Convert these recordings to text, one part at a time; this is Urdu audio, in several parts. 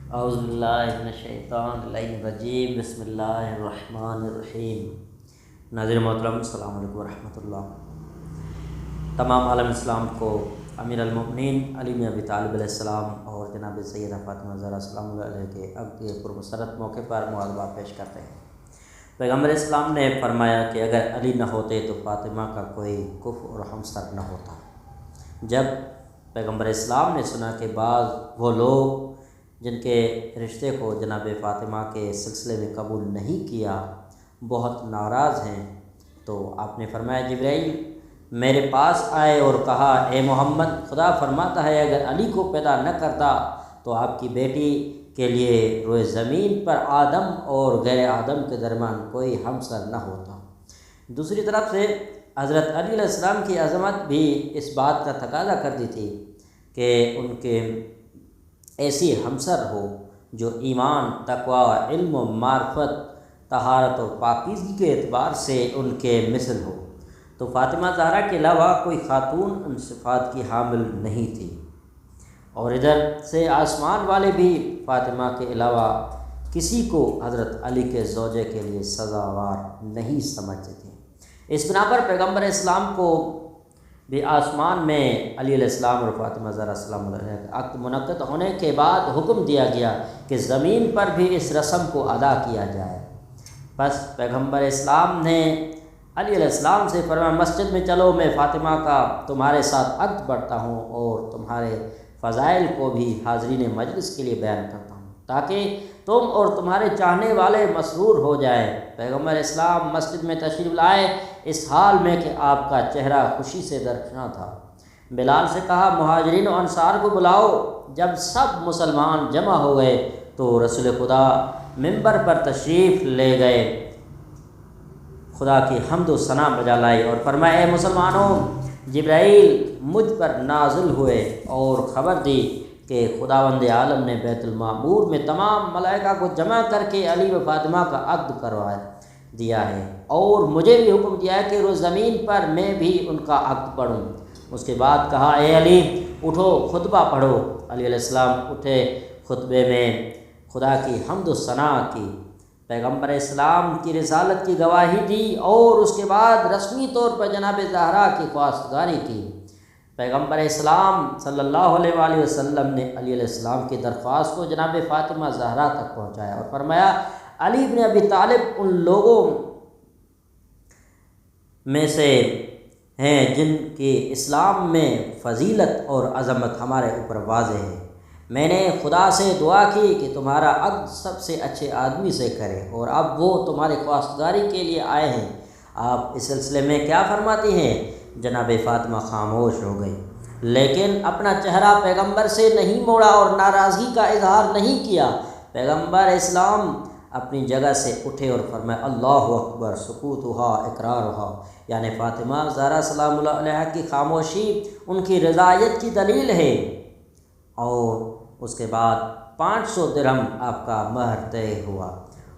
اعوذ باللہ من الشیطان الرجیم، بسم اللہ الرحمن الرحیم۔ ناظرین محترم، السلام علیکم ورحمۃ اللہ۔ تمام عالم اسلام کو امیر المؤمنین علی بن ابی طالب علیہ السلام اور جناب سیدہ فاطمہ زہرا سلام اللہ علیہ کے عقد کے پرمسرت موقع پر مبارکباد پیش کرتے ہیں۔ پیغمبر اسلام نے فرمایا کہ اگر علی نہ ہوتے تو فاطمہ کا کوئی کف اور ہمسر نہ ہوتا۔ جب پیغمبر اسلام نے سنا کہ بعض وہ لوگ جن کے رشتے کو جناب فاطمہ کے سلسلے میں قبول نہیں کیا بہت ناراض ہیں، تو آپ نے فرمایا جبرائیل میرے پاس آئے اور کہا اے محمد، خدا فرماتا ہے اگر علی کو پیدا نہ کرتا تو آپ کی بیٹی کے لیے روئے زمین پر آدم اور غیر آدم کے درمیان کوئی ہمسر نہ ہوتا۔ دوسری طرف سے حضرت علی علیہ السلام کی عظمت بھی اس بات کا تقاضا کرتی تھی کہ ان کے ایسی ہمسر ہو جو ایمان، تقوی، علم و معرفت، طہارت اور پاکیزگی کے اعتبار سے ان کے مثل ہو، تو فاطمہ زہرا کے علاوہ کوئی خاتون ان صفات کی حامل نہیں تھی۔ اور ادھر سے آسمان والے بھی فاطمہ کے علاوہ کسی کو حضرت علی کے زوجے کے لیے سزاوار نہیں سمجھتے تھے۔ اس بنا پر پیغمبر اسلام کو بھی آسمان میں علی علیہ السلام اور فاطمہ زہرا سلام اللہ علیہ کا عقد منعقد ہونے کے بعد حکم دیا گیا کہ زمین پر بھی اس رسم کو ادا کیا جائے۔ بس پیغمبر اسلام نے علی علیہ السلام سے فرمایا مسجد میں چلو، میں فاطمہ کا تمہارے ساتھ عقد پڑھتا ہوں اور تمہارے فضائل کو بھی حاضرین مجلس کے لیے بیان کرتا ہوں تاکہ تم اور تمہارے چاہنے والے مسرور ہو جائے۔ پیغمبر اسلام مسجد میں تشریف لائے اس حال میں کہ آپ کا چہرہ خوشی سے درخشاں تھا۔ بلال سے کہا مہاجرین و انصار کو بلاؤ۔ جب سب مسلمان جمع ہو گئے تو رسول خدا منبر پر تشریف لے گئے، خدا کی حمد و ثنا بجا لائی اور فرمایا اے مسلمانوں، جبرائیل مجھ پر نازل ہوئے اور خبر دی کہ خداوند عالم نے بیت المعمور میں تمام ملائکہ کو جمع کر کے علی و فاطمہ کا عقد کروا دیا ہے، اور مجھے بھی حکم دیا ہے کہ روز زمین پر میں بھی ان کا عقد پڑھوں۔ اس کے بعد کہا اے علی اٹھو، خطبہ پڑھو۔ علی علیہ السلام اٹھے، خطبے میں خدا کی حمد و ثنا کی، پیغمبر اسلام کی رسالت کی گواہی دی اور اس کے بعد رسمی طور پر جناب زہرا کی خواستگاری کی۔ پیغمبر اسلام صلی اللہ علیہ وآلہ وسلم نے علی علیہ السلام کی درخواست کو جناب فاطمہ زہرا تک پہنچایا اور فرمایا علی بن ابی طالب ان لوگوں میں سے ہیں جن کی اسلام میں فضیلت اور عظمت ہمارے اوپر واضح ہے۔ میں نے خدا سے دعا کی کہ تمہارا عقد سب سے اچھے آدمی سے کرے، اور اب وہ تمہاری خواستگاری کے لیے آئے ہیں۔ آپ اس سلسلے میں کیا فرماتی ہیں؟ جناب فاطمہ خاموش ہو گئی، لیکن اپنا چہرہ پیغمبر سے نہیں موڑا اور ناراضگی کا اظہار نہیں کیا۔ پیغمبر اسلام اپنی جگہ سے اٹھے اور فرمایا اللہ اکبر، سکوتھا اقرارھا، یعنی فاطمہ زہرا سلام اللہ علیہ کی خاموشی ان کی رضایت کی دلیل ہے۔ اور اس کے بعد 500 درہم آپ کا مہر طے ہوا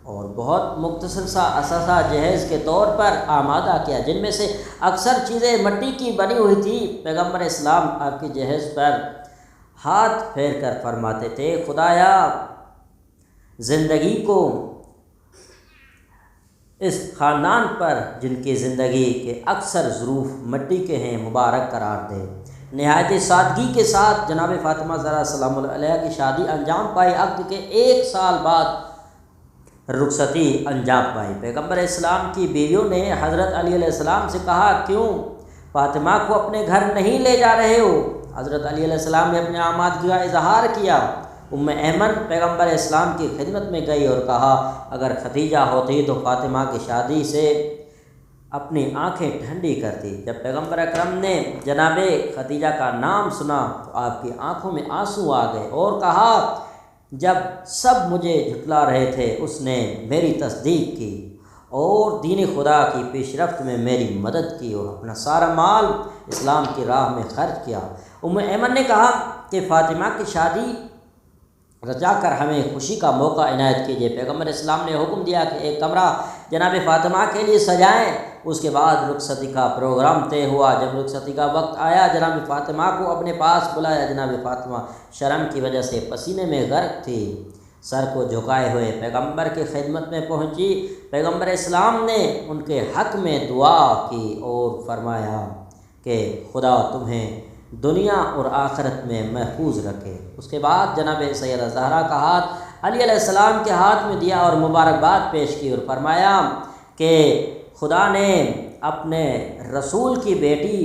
اور بہت مختصر سا اثاثہ جہیز کے طور پر آمادہ کیا، جن میں سے اکثر چیزیں مٹی کی بنی ہوئی تھی۔ پیغمبر اسلام آپ کی جہیز پر ہاتھ پھیر کر فرماتے تھے خدایا زندگی کو اس خاندان پر جن کی زندگی کے اکثر ظروف مٹی کے ہیں مبارک قرار دے۔ نہایت سادگی کے ساتھ جناب فاطمہ زہرا سلام اللہ علیہ کی شادی انجام پائی۔ عقد کے 1 سال بعد رخصتی انجام پائی۔ پیغمبر اسلام کی بیویوں نے حضرت علی علیہ السلام سے کہا کیوں فاطمہ کو اپنے گھر نہیں لے جا رہے ہو؟ حضرت علی علیہ السلام نے اپنے آمادگی کا اظہار کیا۔ ایمن پیغمبر اسلام کی خدمت میں گئی اور کہا اگر ختیجہ ہوتی تو فاطمہ کی شادی سے اپنی آنکھیں ٹھنڈی کرتی۔ جب پیغمبر اکرم نے جناب ختیجہ کا نام سنا تو آپ کی آنکھوں میں آنسو آ گئے اور کہا جب سب مجھے جھٹلا رہے تھے اس نے میری تصدیق کی اور دین خدا کی پیش رفت میں میری مدد کی اور اپنا سارا مال اسلام کی راہ میں خرچ کیا۔ ایمن نے کہا کہ فاطمہ کی شادی رچا کر ہمیں خوشی کا موقع عنایت کیجیے۔ پیغمبر اسلام نے حکم دیا کہ ایک کمرہ جناب فاطمہ کے لیے سجائیں۔ اس کے بعد رخصتی کا پروگرام طے ہوا۔ جب رخصتی کا وقت آیا جناب فاطمہ کو اپنے پاس بلایا۔ جناب فاطمہ شرم کی وجہ سے پسینے میں غرق تھی، سر کو جھکائے ہوئے پیغمبر کی خدمت میں پہنچی۔ پیغمبر اسلام نے ان کے حق میں دعا کی اور فرمایا کہ خدا تمہیں دنیا اور آخرت میں محفوظ رکھے۔ اس کے بعد جناب سیدہ زہرا کا ہاتھ علی علیہ السلام کے ہاتھ میں دیا اور مبارکباد پیش کی اور فرمایا کہ خدا نے اپنے رسول کی بیٹی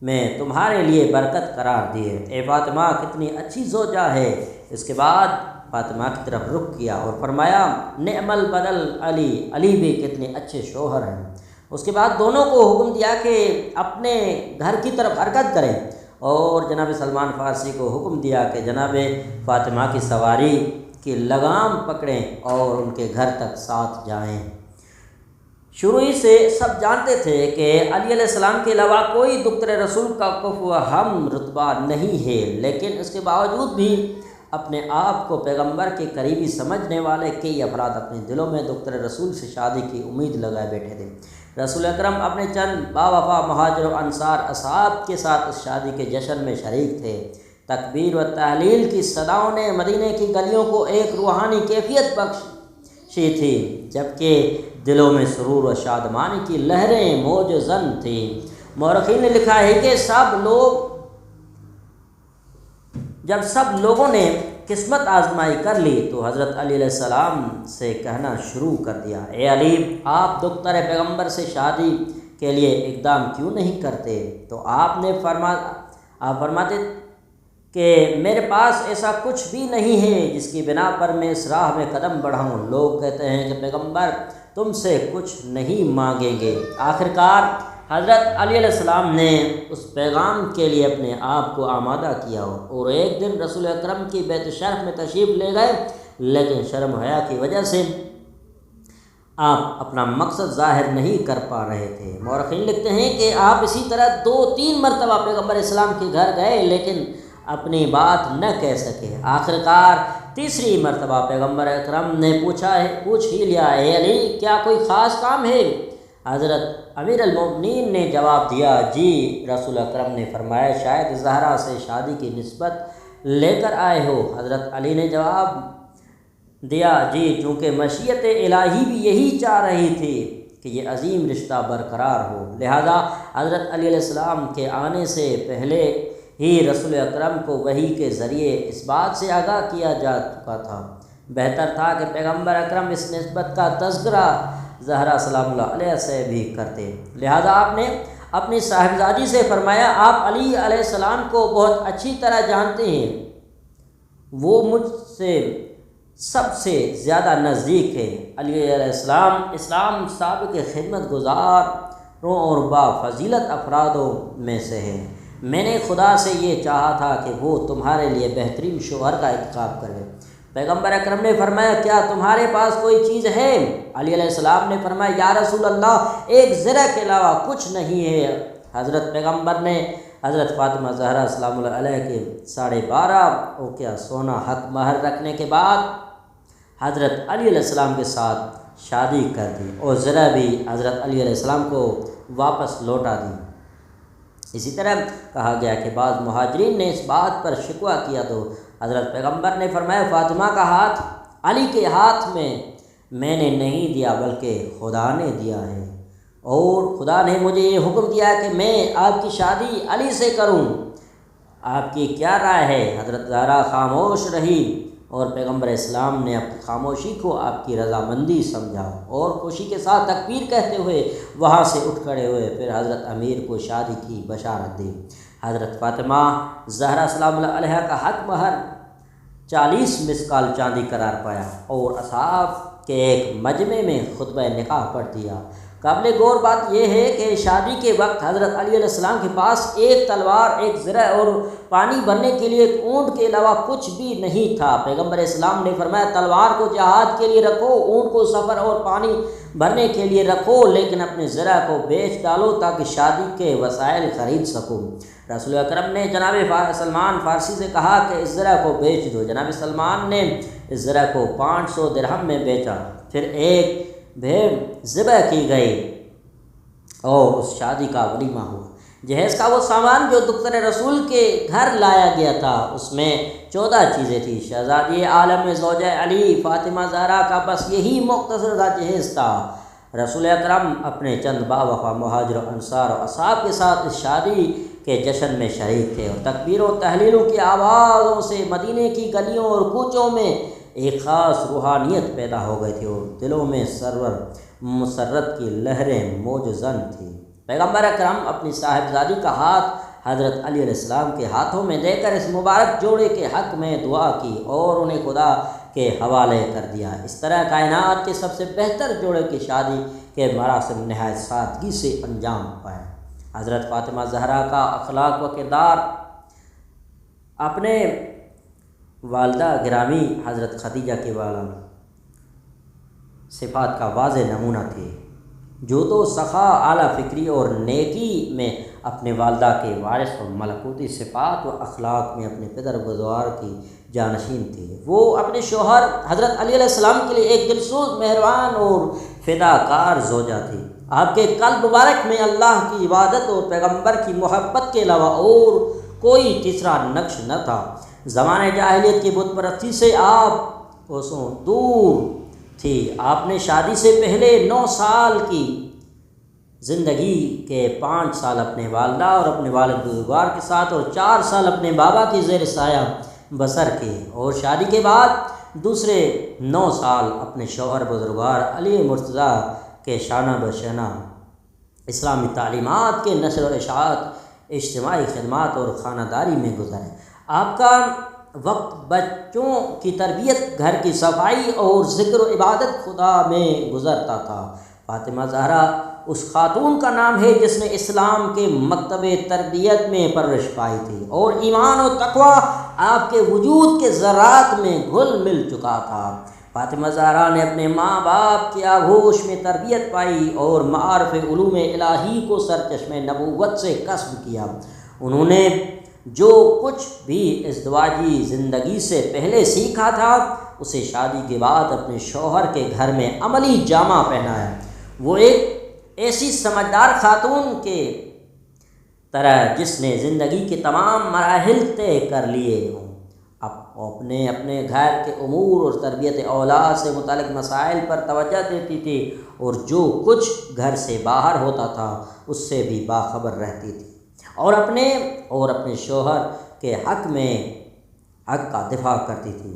میں تمہارے لیے برکت قرار دی ہے۔ اے فاطمہ کتنی اچھی زوجہ ہے۔ اس کے بعد فاطمہ کی طرف رخ کیا اور فرمایا نعم البدل علی، علی بھی کتنے اچھے شوہر ہیں۔ اس کے بعد دونوں کو حکم دیا کہ اپنے گھر کی طرف حرکت کریں اور جناب سلمان فارسی کو حکم دیا کہ جناب فاطمہ کی سواری کی لگام پکڑیں اور ان کے گھر تک ساتھ جائیں۔ شروع ہی سے سب جانتے تھے کہ علی علیہ السلام کے علاوہ کوئی دختر رسول کا کفو ہم رتبہ نہیں ہے، لیکن اس کے باوجود بھی اپنے آپ کو پیغمبر کے قریبی سمجھنے والے کئی افراد اپنے دلوں میں دختر رسول سے شادی کی امید لگائے بیٹھے تھے۔ رسول اکرم اپنے چند باوفا مہاجر و انصار اصحاب کے ساتھ اس شادی کے جشن میں شریک تھے۔ تکبیر و تحلیل کی صداؤں نے مدینے کی گلیوں کو ایک روحانی کیفیت بخشی تھی، جبکہ دلوں میں سرور و شادمانی کی لہریں موج زن تھیں۔ مورخین نے لکھا ہے کہ جب سب لوگوں نے قسمت آزمائی کر لی تو حضرت علی علیہ السلام سے کہنا شروع کر دیا، اے علی آپ دختر پیغمبر سے شادی کے لیے اقدام کیوں نہیں کرتے؟ تو آپ فرماتے کہ میرے پاس ایسا کچھ بھی نہیں ہے جس کی بنا پر میں اس راہ میں قدم بڑھاؤں۔ لوگ کہتے ہیں کہ پیغمبر تم سے کچھ نہیں مانگیں گے۔ آخرکار حضرت علی علیہ السلام نے اس پیغام کے لیے اپنے آپ کو آمادہ کیا اور ایک دن رسول اکرم کی بیت شرف میں تشریف لے گئے، لیکن شرم و حیا کی وجہ سے آپ اپنا مقصد ظاہر نہیں کر پا رہے تھے۔ مورخین لکھتے ہیں کہ آپ اسی طرح 2-3 مرتبہ پیغمبر اسلام کے گھر گئے لیکن اپنی بات نہ کہہ سکے۔ آخرکار تیسری مرتبہ پیغمبر اکرم نے پوچھ ہی لیا، اے علی کیا کوئی خاص کام ہے؟ حضرت امیر المؤمنین نے جواب دیا، جی۔ رسول اکرم نے فرمایا شاید زہرا سے شادی کی نسبت لے کر آئے ہو؟ حضرت علی نے جواب دیا، جی، چونکہ مشیت الہی بھی یہی چاہ رہی تھی کہ یہ عظیم رشتہ برقرار ہو، لہذا حضرت علی علیہ السلام کے آنے سے پہلے ہی رسول اکرم کو وحی کے ذریعے اس بات سے آگاہ کیا جا چکا تھا۔ بہتر تھا کہ پیغمبر اکرم اس نسبت کا تذکرہ زہرا سلام اللہ علیہ سے بھی کرتے، لہذا آپ نے اپنی صاحبزادی سے فرمایا آپ علی علیہ السلام کو بہت اچھی طرح جانتے ہیں، وہ مجھ سے سب سے زیادہ نزدیک ہے۔ علی علیہ السلام اسلام سابق خدمت گزاروں اور با فضیلت افرادوں میں سے ہیں۔ میں نے خدا سے یہ چاہا تھا کہ وہ تمہارے لیے بہترین شوہر کا انتخاب کرے۔ پیغمبر اکرم نے فرمایا کیا تمہارے پاس کوئی چیز ہے؟ علی علیہ السلام نے فرمایا یا رسول اللہ ایک زرہ کے علاوہ کچھ نہیں ہے۔ حضرت پیغمبر نے حضرت فاطمہ زہرا سلام اللہ علیہ کے 12.5 اوقیہ سونا حق مہر رکھنے کے بعد حضرت علی علیہ السلام کے ساتھ شادی کر دی اور زرہ بھی حضرت علی علیہ السلام کو واپس لوٹا دی۔ اسی طرح کہا گیا کہ بعض مہاجرین نے اس بات پر شکوہ کیا تو حضرت پیغمبر نے فرمایا فاطمہ کا ہاتھ علی کے ہاتھ میں نے نہیں دیا بلکہ خدا نے دیا ہے، اور خدا نے مجھے یہ حکم دیا کہ میں آپ کی شادی علی سے کروں۔ آپ کی کیا رائے ہے؟ حضرت زہرا خاموش رہی اور پیغمبر اسلام نے اپنی خاموشی کو آپ کی رضامندی سمجھا اور خوشی کے ساتھ تکبیر کہتے ہوئے وہاں سے اٹھ کھڑے ہوئے، پھر حضرت امیر کو شادی کی بشارت دی۔ حضرت فاطمہ زہرا سلام اللہ علیہ کا حق مہر 40 مسکال چاندی قرار پایا اور اصحاب کے ایک مجمع میں خطبہ نکاح پڑھ دیا۔ قابل غور بات یہ ہے کہ شادی کے وقت حضرت علی علیہ السلام کے پاس ایک تلوار، ایک زرہ اور پانی بھرنے کے لیے ایک اونٹ کے علاوہ کچھ بھی نہیں تھا۔ پیغمبر اسلام نے فرمایا تلوار کو جہاد کے لیے رکھو، اونٹ کو سفر اور پانی بھرنے کے لیے رکھو، لیکن اپنے زرہ کو بیچ ڈالو تاکہ شادی کے وسائل خرید سکو۔ رسول اکرم نے جناب سلمان فارسی سے کہا کہ اس زرہ کو بیچ دو۔ جناب سلمان نے اس زرہ کو 500 درہم میں بیچا۔ پھر ایک بھیڑ ذبح کی گئی اور اس شادی کا ولیمہ ہوا۔ جہیز کا وہ سامان جو دختر رسول کے گھر لایا گیا تھا اس میں 14 چیزیں تھیں۔ شہزادی عالم زوجہ علی فاطمہ زہرا کا بس یہی مختصر سا جہیز تھا۔ رسول اکرم اپنے چند باوفا مہاجر و انصار و اصحاب کے ساتھ اس شادی کے جشن میں شریک تھے، اور تکبیر و تحلیلوں کی آوازوں سے مدینے کی گلیوں اور کوچوں میں ایک خاص روحانیت پیدا ہو گئی تھی، اور دلوں میں سرور مسرت کی لہریں موج زن تھیں۔ پیغمبر اکرم اپنی صاحبزادی کا ہاتھ حضرت علیہ السلام کے ہاتھوں میں دے کر اس مبارک جوڑے کے حق میں دعا کی اور انہیں خدا کے حوالے کر دیا۔ اس طرح کائنات کے سب سے بہتر جوڑے کی شادی کے مراسم نہایت سادگی سے انجام پائے۔ حضرت فاطمہ زہرا کا اخلاق و کردار اپنے والدہ گرامی حضرت خدیجہ کے والا صفات کا واضح نمونہ تھے، جو تو سخا، اعلیٰ فکری اور نیکی میں اپنے والدہ کے وارث اور ملکوتی صفات و اخلاق میں اپنے پدر بزرگوار کی جانشین تھی۔ وہ اپنے شوہر حضرت علیہ السلام کے لیے ایک دلسوز، مہربان اور فداکار زوجہ تھی۔ آپ کے قلب مبارک میں اللہ کی عبادت اور پیغمبر کی محبت کے علاوہ اور کوئی تیسرا نقش نہ تھا۔ زمانۂ جاہلیت کی بت پرستی سے آپ کوسوں دور تھی۔ آپ نے شادی سے پہلے 9 سال کی زندگی کے 5 سال اپنے والدہ اور اپنے والد بزرگوار کے ساتھ اور 4 سال اپنے بابا کی زیر سایہ بسر کیے، اور شادی کے بعد دوسرے 9 سال اپنے شوہر بزرگوار علی مرتضیٰ کے شانہ بشانہ اسلامی تعلیمات کے نشر و اشاعت، اجتماعی خدمات اور خانہ داری میں گزرے۔ آپ کا وقت بچوں کی تربیت، گھر کی صفائی اور ذکر و عبادت خدا میں گزرتا تھا۔ فاطمہ زہرا اس خاتون کا نام ہے جس نے اسلام کے مکتب تربیت میں پرورش پائی تھی، اور ایمان و تقوی آپ کے وجود کے ذرات میں گھل مل چکا تھا۔ فاطمہ زہرا نے اپنے ماں باپ کی آغوش میں تربیت پائی اور معارف علوم الہی کو سرچشمہ نبوت سے کسب کیا۔ انہوں نے جو کچھ بھی ازدواجی زندگی سے پہلے سیکھا تھا اسے شادی کے بعد اپنے شوہر کے گھر میں عملی جامہ پہنایا۔ وہ ایک ایسی سمجھدار خاتون کے طرح جس نے زندگی کے تمام مراحل طے کر لیے ہوں، اپنے گھر کے امور اور تربیت اولاد سے متعلق مسائل پر توجہ دیتی تھی، اور جو کچھ گھر سے باہر ہوتا تھا اس سے بھی باخبر رہتی تھی، اور اپنے شوہر کے حق کا دفاع کرتی تھی۔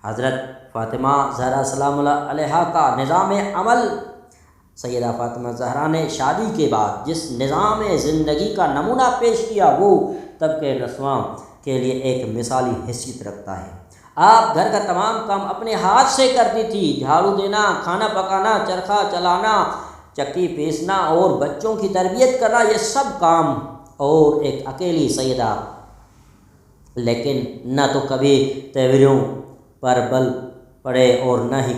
حضرت فاطمہ زہرا سلام اللہ علیہا کا نظام عمل، سیدہ فاطمہ زہرا نے شادی کے بعد جس نظام زندگی کا نمونہ پیش کیا وہ طبقہ نسواں کے لیے ایک مثالی حیثیت رکھتا ہے۔ آپ گھر کا تمام کام اپنے ہاتھ سے کرتی تھی، جھاڑو دینا، کھانا پکانا، چرخہ چلانا، چکی پیسنا اور بچوں کی تربیت کرنا، یہ سب کام اور ایک اکیلی سیدہ، لیکن نہ تو کبھی تیوریوں پر بل پڑے اور نہ ہی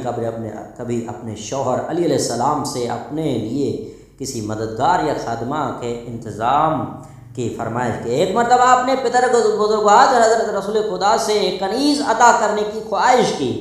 کبھی اپنے شوہر علیہ السلام سے اپنے لیے کسی مددگار یا خادمہ کے انتظام کی فرمائش کی۔ ایک مرتبہ اپنے پدر بزرگوار حضرت رسول خدا سے کنیز عطا کرنے کی خواہش کی،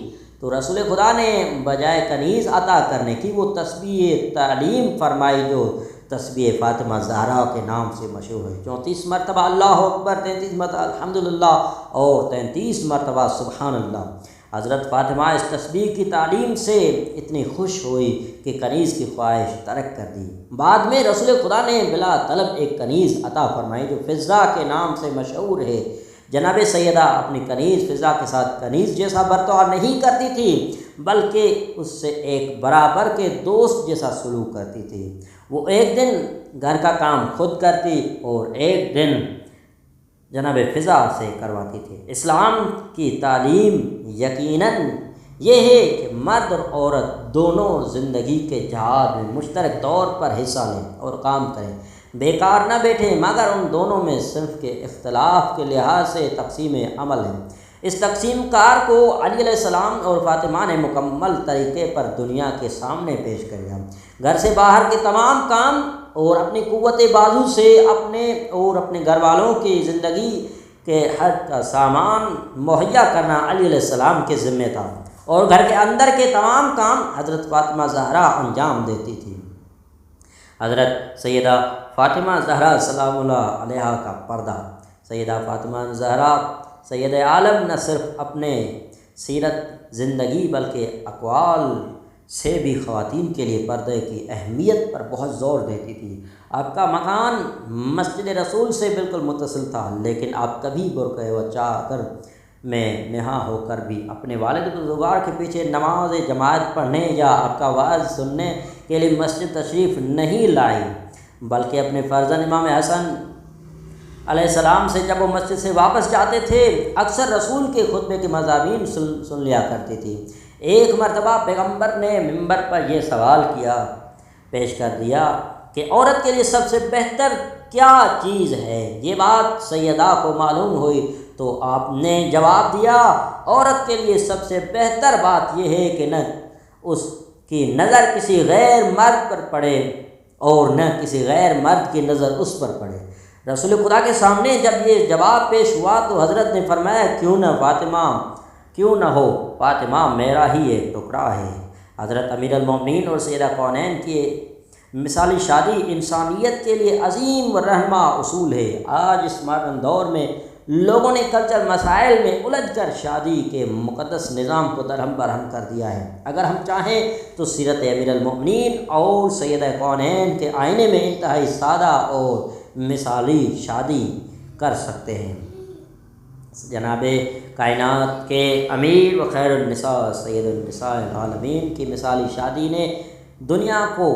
تو رسول خدا نے بجائے کنیز عطا کرنے کی وہ تسبیح تعلیم فرمائی جو تسبیح فاطمہ زہرا کے نام سے مشہور ہے۔ 34 مرتبہ اللہ اکبر، 33 مرتبہ الحمدللہ اور 33 مرتبہ سبحان اللہ۔ حضرت فاطمہ اس تسبیح کی تعلیم سے اتنی خوش ہوئی کہ کنیز کی خواہش ترک کر دی۔ بعد میں رسول خدا نے بلا طلب ایک کنیز عطا فرمائی جو فضہ کے نام سے مشہور ہے۔ جناب سیدہ اپنی کنیز فضہ کے ساتھ کنیز جیسا برتاؤ نہیں کرتی تھی، بلکہ اس سے ایک برابر کے دوست جیسا سلوک کرتی تھی۔ وہ ایک دن گھر کا کام خود کرتی اور ایک دن جناب فضہ سے کرواتی تھی۔ اسلام کی تعلیم یقیناً یہ ہے کہ مرد اور عورت دونوں زندگی کے جہاد میں مشترک طور پر حصہ لیں اور کام کریں، بیکار نہ بیٹھیں، مگر ان دونوں میں صنف کے اختلاف کے لحاظ سے تقسیم عمل ہے۔ اس تقسیم کار کو علی علیہ السلام اور فاطمہ نے مکمل طریقے پر دنیا کے سامنے پیش کر دیا۔ گھر سے باہر کے تمام کام اور اپنی قوت بازو سے اپنے اور اپنے گھر والوں کی زندگی کے ہر کا سامان مہیا کرنا علی علیہ السلام کے ذمہ تھا، اور گھر کے اندر کے تمام کام حضرت فاطمہ زہرا انجام دیتی تھی۔ حضرت سیدہ فاطمہ زہرا سلام اللہ علیہا کا پردہ۔ سیدہ فاطمہ زہرا سید عالم نہ صرف اپنے سیرت زندگی بلکہ اقوال سے بھی خواتین کے لیے پردے کی اہمیت پر بہت زور دیتی تھی۔ آپ کا مکان مسجد رسول سے بالکل متصل تھا، لیکن آپ کبھی برقع و چادر میں نہا ہو کر بھی اپنے والد بزرگوار کے پیچھے نماز جماعت پڑھنے یا آپ کا واعظ سننے کے لیے مسجد تشریف نہیں لائی، بلکہ اپنے فرزند امام حسن علیہ السلام سے جب وہ مسجد سے واپس جاتے تھے اکثر رسول کے خطبے کے مضامین سن لیا کرتی تھی۔ ایک مرتبہ پیغمبر نے ممبر پر یہ سوال پیش کر دیا کہ عورت کے لیے سب سے بہتر کیا چیز ہے؟ یہ بات سیدہ کو معلوم ہوئی تو آپ نے جواب دیا، عورت کے لیے سب سے بہتر بات یہ ہے کہ نہ اس کی نظر کسی غیر مرد پر پڑے اور نہ کسی غیر مرد کی نظر اس پر پڑے۔ رسول خدا کے سامنے جب یہ جواب پیش ہوا تو حضرت نے فرمایا، کیوں نہ ہو فاطمہ میرا ہی ایک ٹکڑا ہے۔ حضرت امیر المومنین اور سیدہ کونین کی مثالی شادی انسانیت کے لیے عظیم و رہنما اصول ہے۔ آج اس ماڈرن دور میں لوگوں نے کلچر مسائل میں الجھ کر شادی کے مقدس نظام کو درہم برہم کر دیا ہے۔ اگر ہم چاہیں تو سیرت امیر المومنین اور سیدہ کونین کے آئینے میں انتہائی سادہ اور مثالی شادی کر سکتے ہیں۔ جناب کائنات کے امیر و خیر النساء سید النساء العالمین کی مثالی شادی نے دنیا کو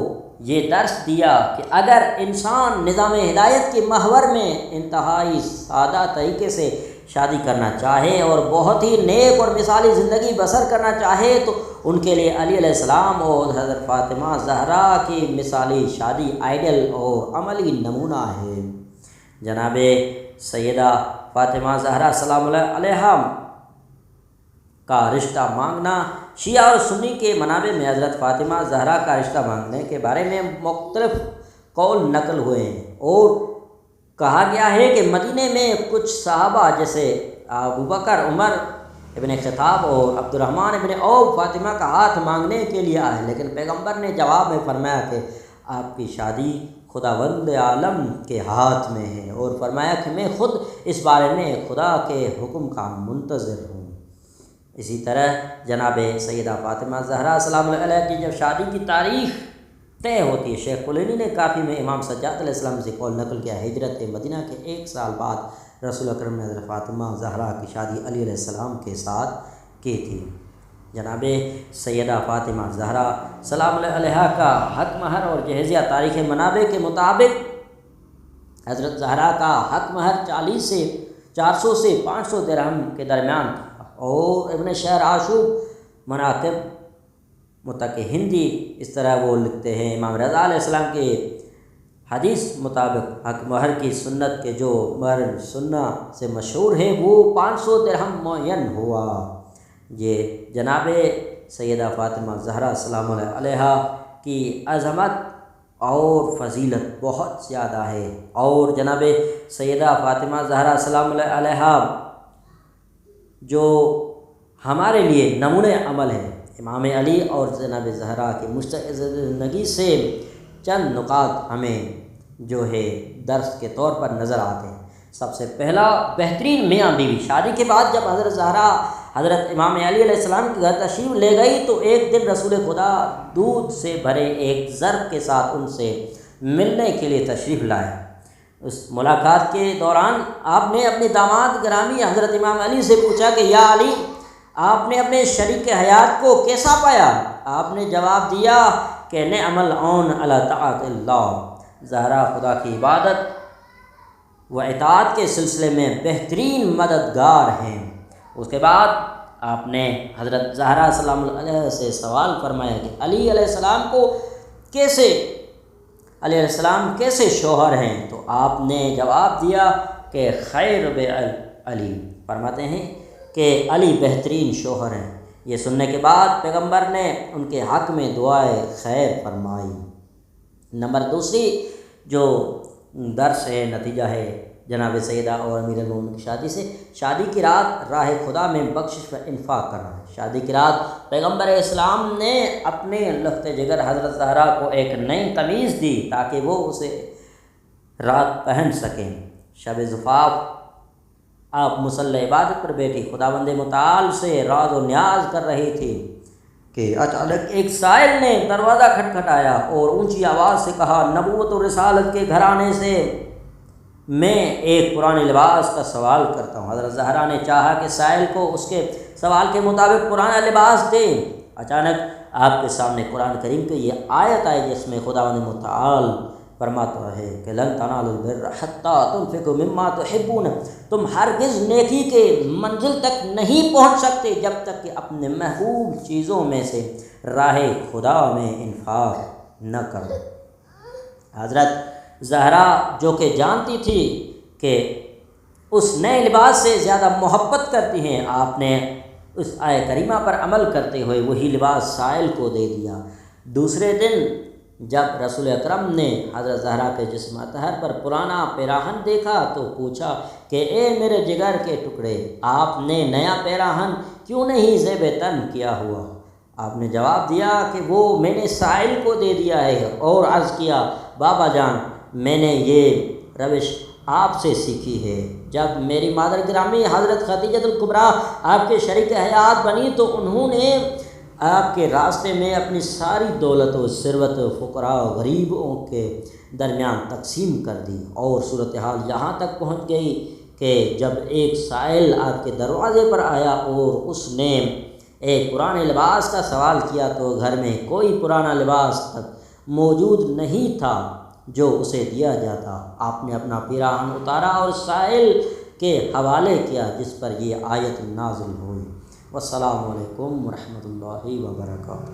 یہ درس دیا کہ اگر انسان نظام ہدایت کے محور میں انتہائی سادہ طریقے سے شادی کرنا چاہے اور بہت ہی نیک اور مثالی زندگی بسر کرنا چاہے تو ان کے لیے علی علیہ السلام اور حضرت فاطمہ زہرا کی مثالی شادی آئیڈل اور عملی نمونہ ہے۔ جناب سیدہ فاطمہ زہرا سلام اللہ علیہا کا رشتہ مانگنا، شیعہ اور سنی کے منابع میں حضرت فاطمہ زہرا کا رشتہ مانگنے کے بارے میں مختلف قول نقل ہوئے ہیں، اور کہا گیا ہے کہ مدینے میں کچھ صحابہ جیسے ابوبکر، عمر ابن خطاب اور عبد الرحمن ابن عوف فاطمہ کا ہاتھ مانگنے کے لیے آئے، لیکن پیغمبر نے جواب میں فرمایا کہ آپ کی شادی خداوند عالم کے ہاتھ میں ہے، اور فرمایا کہ میں خود اس بارے میں خدا کے حکم کا منتظر ہوں۔ اسی طرح جناب سیدہ فاطمہ زہرا سلام اللہ علیہ کی جب شادی کی تاریخ طے ہوتی ہے، شیخ کلینی نے کافی میں امام سجاد علیہ السلام سے قول نقل کیا، ہجرت مدینہ کے 1 سال بعد رسول اکرم نے حضرت فاطمہ زہرا کی شادی علی علیہ السلام کے ساتھ کی تھی۔ جناب سیدہ فاطمہ زہرا سلام اللہ علیہ کا حق مہر اور جہیزیہ تاریخ منابع کے مطابق حضرت زہرا کا حق مہر 400 سے 500 درہم کے درمیان تھا، اور ابن شہر آشوب مناقب متق ہندی اس طرح وہ لکھتے ہیں، امام رضا علیہ السلام کے حدیث مطابق حق مہر کی سنت کے جو مہر سنہ سے مشہور ہے وہ 500 درہم معین ہوا۔ یہ جناب سیدہ فاطمہ زہرا سلام اللہ علیہا کی عظمت اور فضیلت بہت زیادہ ہے، اور جناب سیدہ فاطمہ زہرا سلام اللہ علیہا جو ہمارے لیے نمونہ عمل ہے، امام علی اور جناب زہرا کی مشترکہ زندگی سے چند نکات ہمیں جو ہے درس کے طور پر نظر آتے ہیں۔ سب سے پہلا، بہترین میاں بیوی۔ شادی کے بعد جب حضرت زہرا حضرت امام علی علیہ السلام کے گھر تشریف لے گئی تو ایک دن رسول خدا دودھ سے بھرے ایک ظرف کے ساتھ ان سے ملنے کے لیے تشریف لائے۔ اس ملاقات کے دوران آپ نے اپنے داماد گرامی حضرت امام علی سے پوچھا کہ یا علی، آپ نے اپنے شریک حیات کو کیسا پایا؟ آپ نے جواب دیا کہ نعم العون علی طاعت اللہ، زہرا خدا کی عبادت و اطاعت کے سلسلے میں بہترین مددگار ہیں۔ اس کے بعد آپ نے حضرت زہرا سلام اللہ علیہ سے سوال فرمایا کہ علی علیہ السلام کیسے شوہر ہیں؟ تو آپ نے جواب دیا کہ خیر علی، فرماتے ہیں کہ علی بہترین شوہر ہیں۔ یہ سننے کے بعد پیغمبر نے ان کے حق میں دعائے خیر فرمائی۔ نمبر دوسری جو درس ہے، نتیجہ ہے، جناب سیدہ اور امیر المومنین کی شادی سے۔ شادی کی رات راہ خدا میں بخشش و انفاق کرنا ہے۔ شادی کی رات پیغمبر اسلام نے اپنے لخت جگر حضرت زہرا کو ایک نئی قمیض دی تاکہ وہ اسے رات پہن سکیں۔ شب زفاف آپ مصلی عبادت پر بیٹھی خداوند متعال سے راز و نیاز کر رہی تھی کہ اچانک ایک سائل نے دروازہ کھٹکھٹایا اور اونچی آواز سے کہا، نبوت و رسالت کے گھرانے سے میں ایک پرانے لباس کا سوال کرتا ہوں۔ حضرت زہرا نے چاہا کہ سائل کو اس کے سوال کے مطابق پرانا لباس دے۔ اچانک آپ کے سامنے قرآن کریم کی یہ آیت آئی جس میں خداوند متعال فرماتا ہے کہ لن تنالوا البر حتی تنفقوا مما تحبون، تم ہرگز نیکی کے منزل تک نہیں پہنچ سکتے جب تک کہ اپنے محبوب چیزوں میں سے راہ خدا میں انفاق نہ کرو۔ حضرت زہرا جو کہ جانتی تھی کہ اس نئے لباس سے زیادہ محبت کرتی ہیں، آپ نے اس آیت کریمہ پر عمل کرتے ہوئے وہی لباس سائل کو دے دیا۔ دوسرے دن جب رسول اکرم نے حضرت زہرا کے جسم اطہر پر پرانا پیراہن دیکھا تو پوچھا کہ اے میرے جگر کے ٹکڑے، آپ نے نیا پیراہن کیوں نہیں زیب تن کیا ہوا؟ آپ نے جواب دیا کہ وہ میں نے سائل کو دے دیا ہے، اور عرض کیا بابا جان میں نے یہ روش آپ سے سیکھی ہے۔ جب میری مادر گرامی حضرت خدیجہ الکبریٰ آپ کے شریک حیات بنی تو انہوں نے آپ کے راستے میں اپنی ساری دولت و ثروت فقراء و غریبوں کے درمیان تقسیم کر دی، اور صورتحال یہاں تک پہنچ گئی کہ جب ایک سائل آپ کے دروازے پر آیا اور اس نے ایک پرانے لباس کا سوال کیا تو گھر میں کوئی پرانا لباس تک موجود نہیں تھا جو اسے دیا جاتا۔ آپ نے اپنا پیراہن اتارا اور سائل کے حوالے کیا جس پر یہ آیت نازل ہوئی۔ والسلام علیکم ورحمۃ اللہ وبرکاتہ۔